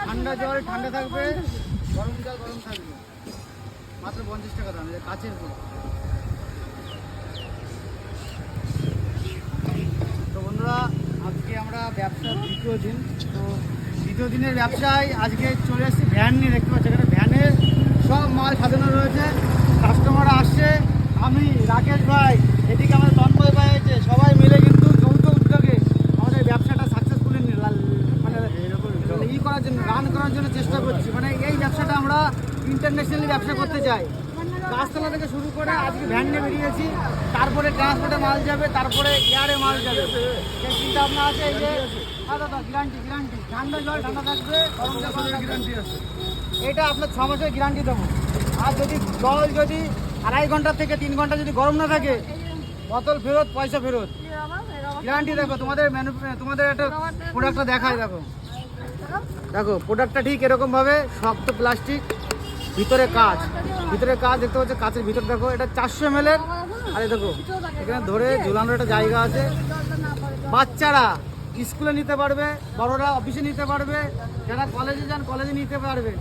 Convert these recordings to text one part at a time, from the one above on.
ঠান্ডা জল ঠান্ডা থাকবে, গরম জল গরম থাকবে। মাত্র 50 টাকা দাম, এটা কাচের বোতল। তো বন্ধুরা, আজকে আমরা ব্যবসার দ্বিতীয় দিন। তো দ্বিতীয় দিনের ব্যবসায় আজকে চলে এসেছি ভ্যান নিয়ে। দেখতে পাচ্ছি এখানে ভ্যানে সব মাল সাজানো রয়েছে, কাস্টমাররা আসছে। আমি রাকেশ ভাই, এদিকে আমাদের তন্ময় ভাই আছে, সবাই মিলে কিন্তু যৌথ উদ্যোগে আমাদের ব্যবসাটা সাকসেসফুলি মানে করার জন্য, রান করার জন্য চেষ্টা করছি। মানে এই ব্যবসাটা আমরা ইন্টারন্যাশনালি ব্যবসা করতে চাই। গাছতলা থেকে শুরু করে আজকে ভ্যান নিয়ে বেরিয়েছি, তারপরে ট্রান্সপোর্টে মাল যাবে, তারপরে এয়ারে মাল যাবে। সেই চিন্তা ভাবনা আছে। এই যে দাদা গ্যারান্টি ঠান্ডা জল ঠান্ডা থাকবে, গরম জল গ্যারান্টি আছে। এটা আপনার 6 মাসের গ্যারান্টি দেবো। আর যদি জল যদি 2.5 ঘন্টা থেকে 3 ঘন্টা যদি গরম না থাকে, বোতল ফেরত, পয়সা ফেরত, গ্যারান্টি। দেখো তোমাদের একটা প্রোডাক্টটা দেখায়। দেখো প্রোডাক্টটা ঠিক এরকমভাবে, শক্ত প্লাস্টিক, ভিতরে কাঁচ দেখতে পাচ্ছ, কাঁচের ভিতর দেখো। এটা 400 ml এর। আরে দেখো এখানে ধরে ঝুলানোর একটা জায়গা আছে। বাচ্চারা স্কুলে নিতে পারবে, বড়রা অফিসে নিতে পারবে, যারা কলেজে যান কলেজে নিতে পারবেন।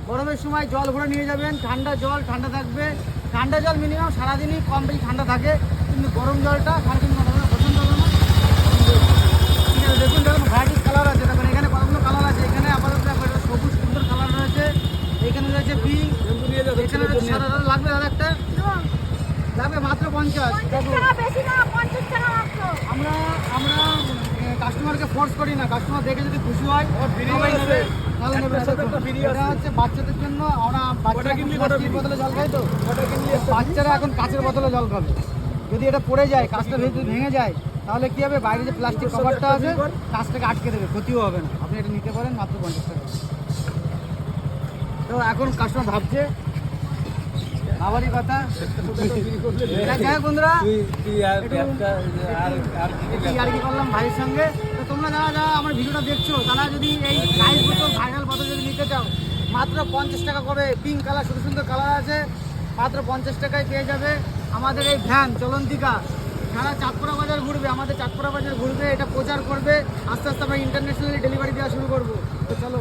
গরমের সময় জল ভরে নিয়ে যাবেন, ঠান্ডা জল ঠান্ডা থাকবে। ঠান্ডা জল মিনিমাম সারাদিনই কম বেশি ঠান্ডা থাকে, কিন্তু গরম জলটা সারাদিন পছন্দ হবে না। ঠিক আছে, দেখুন ভ্যারাইটিস কালার আছে। দেখুন এখানে কতগুলো কালার আছে। এখানে আপাতত সবুজ সুন্দর কালার রয়েছে, এখানে রয়েছে পিঙ্ক, এখানে সাদা লাগবে। দাদা একটা লাগবে মাত্র 50। আমরা কাস্টমারকে ফোর্স করি না, কাস্টমার দেখে যদি খুশি হয় এটা হচ্ছে বাচ্চাদের জন্য। আমরা প্লাস্টিক বোতলে জল খাই, তো বাচ্চারা এখন কাঁচের বোতলে জল খাবে। যদি এটা পড়ে যায়, কাঁচটা যদি ভেঙে যায়, তাহলে কি হবে, বাইরে যে প্লাস্টিক কভারটা আছে কাঁচটাকে আটকে দেবে, ক্ষতিও হবে না। আপনি এটা নিতে পারেন মাত্র 50 টাকা। তো এখন কাস্টমার ভাবছে আবারই কথা। যাই হোক বন্ধুরা, আর কি করলাম ভাইয়ের সঙ্গে। তো তোমরা যারা আমার ভিডিওটা দেখছো, তারা যদি এই রাইস বোতল, ভাইরাল বোতল যদি নিতে চাও, মাত্র 50 টাকা করে। পিঙ্ক কালার, সুন্দর কালার আছে, মাত্র 50 টাকায় পেয়ে যাবে। আমাদের এই ভ্যান চলন্তিকা সারা চাঁদপুরা বাজার ঘুরবে, আমাদের চাঁদপুরা বাজার ঘুরবে, এটা প্রচার করবে। আস্তে আস্তে আমরা ইন্টারন্যাশনালি ডেলিভারি দেওয়া শুরু করবো। তো চলো।